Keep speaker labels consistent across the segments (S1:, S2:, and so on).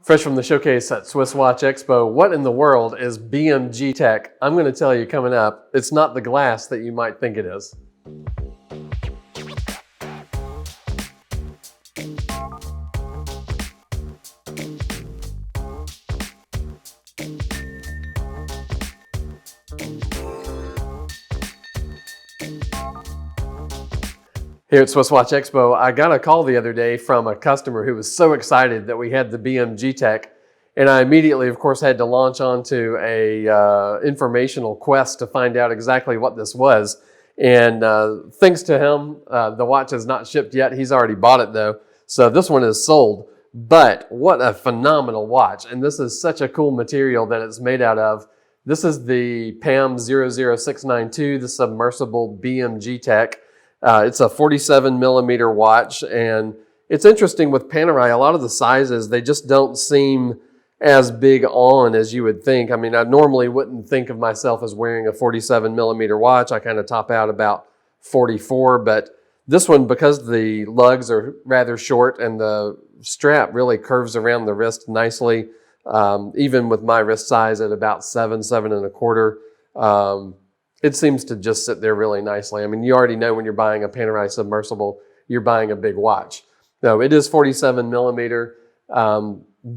S1: Fresh from the showcase at SwissWatchExpo, what in the world is BMG-Tech? I'm going to tell you coming up, it's not the glass that you might think it is. Here at SwissWatchExpo, I got a call the other day from a customer who was so excited that we had the BMG-Tech, and I immediately, of course, had to launch onto a informational quest to find out exactly what this was. And thanks to him, the watch has not shipped yet. He's already bought it though, so this one is sold. But what a phenomenal watch, and this is such a cool material that it's made out of. This is the PAM00692, the Submersible BMG-Tech. It's a 47 millimeter watch, and it's interesting with Panerai, a lot of the sizes, they just don't seem as big on as you would think. I mean, I normally wouldn't think of myself as wearing a 47 millimeter watch. I kind of top out about 44, but this one, because the lugs are rather short and the strap really curves around the wrist nicely, even with my wrist size at about 7 and a quarter, it seems to just sit there really nicely. I mean, you already know when you're buying a Panerai Submersible, you're buying a big watch. No, it is 47 millimeter.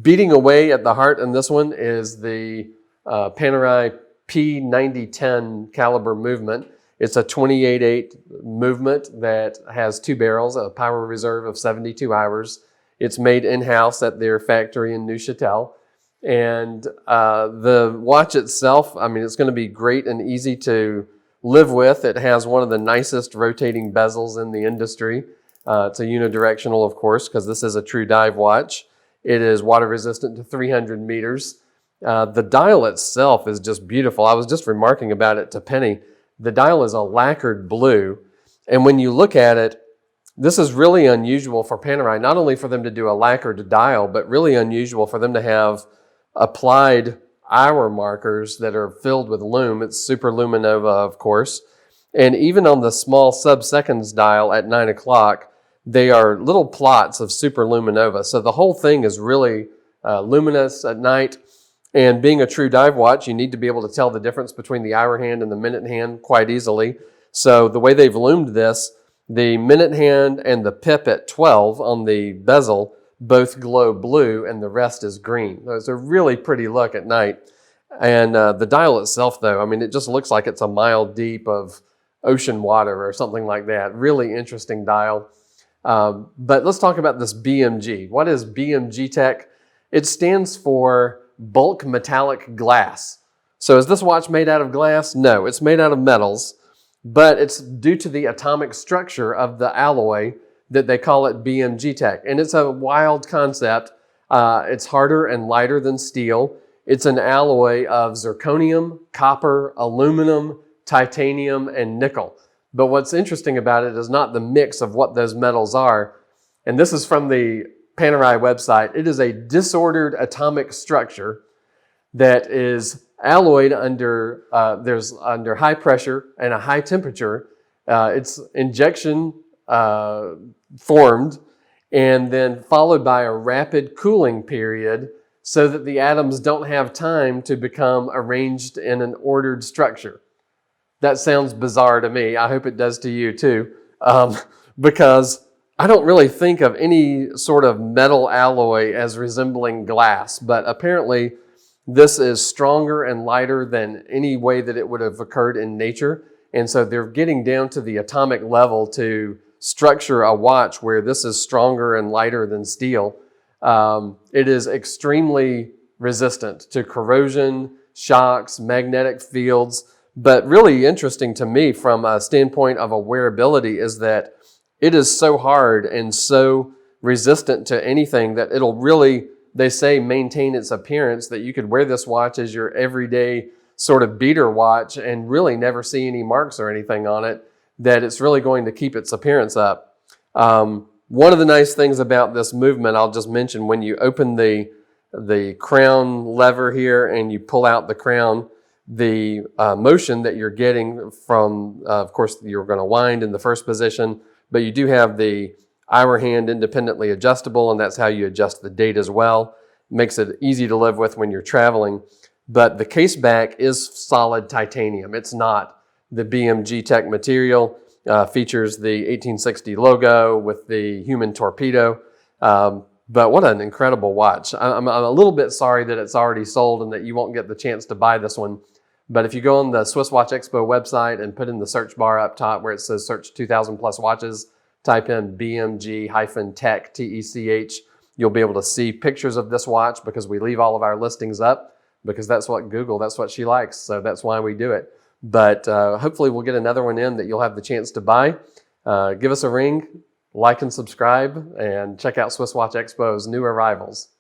S1: Beating away at the heart in this one is the Panerai P9010 caliber movement. It's a 28/8 movement that has 2 barrels, a power reserve of 72 hours. It's made in-house at their factory in Neuchâtel. And the watch itself, I mean, it's going to be great and easy to live with. It has one of the nicest rotating bezels in the industry. It's a unidirectional, of course, because this is a true dive watch. It is water resistant to 300 meters. The dial itself is just beautiful. I was just remarking about it to Penny. The dial is a lacquered blue. And when you look at it, this is really unusual for Panerai, not only for them to do a lacquered dial, but really unusual for them to have applied hour markers that are filled with lume. It's super luminova, of course. And even on the small sub-seconds dial at 9 o'clock, they are little plots of super luminova. So the whole thing is really luminous at night. And being a true dive watch, you need to be able to tell the difference between the hour hand and the minute hand quite easily. So the way they've loomed this, the minute hand and the pip at 12 on the bezel both glow blue and the rest is green. It's a really pretty look at night. And the dial itself though, I mean, it just looks like it's a mile deep of ocean water or something like that. Really interesting dial. But let's talk about this BMG. What is BMG-Tech? It stands for bulk metallic glass. So is this watch made out of glass? No, it's made out of metals, but it's due to the atomic structure of the alloy that they call it BMG-Tech. And it's a wild concept. It's harder and lighter than steel. It's an alloy of zirconium, copper, aluminum, titanium, and nickel. But what's interesting about it is not the mix of what those metals are. And this is from the Panerai website. It is a disordered atomic structure that is alloyed under high pressure and a high temperature. It's injection formed and then followed by a rapid cooling period so that the atoms don't have time to become arranged in an ordered structure. That sounds bizarre to me. I hope it does to you too, because I don't really think of any sort of metal alloy as resembling glass, but apparently this is stronger and lighter than any way that it would have occurred in nature. And so they're getting down to the atomic level to structure a watch where this is stronger and lighter than steel. It is extremely resistant to corrosion, shocks, magnetic fields. But really interesting to me from a standpoint of a wearability is that it is so hard and so resistant to anything that it'll really, they say, maintain its appearance, that you could wear this watch as your everyday sort of beater watch and really never see any marks or anything on it, that it's really going to keep its appearance up. One of the nice things about this movement, I'll just mention, when you open the crown lever here and you pull out the crown, the motion that you're getting from, of course, you're going to wind in the first position, but you do have the hour hand independently adjustable, and that's how you adjust the date as well. makes it easy to live with when you're traveling. But the case back is solid titanium. It's not the BMG-Tech material. Features the 1860 logo with the human torpedo. But what an incredible watch. I'm a little bit sorry that it's already sold and that you won't get the chance to buy this one. But if you go on the SwissWatchExpo website and put in the search bar up top where it says search 2,000 plus watches, type in BMG-Tech, TECH, you'll be able to see pictures of this watch because we leave all of our listings up because that's what Google, that's what she likes. So that's why we do it. But hopefully we'll get another one in that you'll have the chance to buy. Give us a ring, like and subscribe, and check out SwissWatchExpo's new arrivals.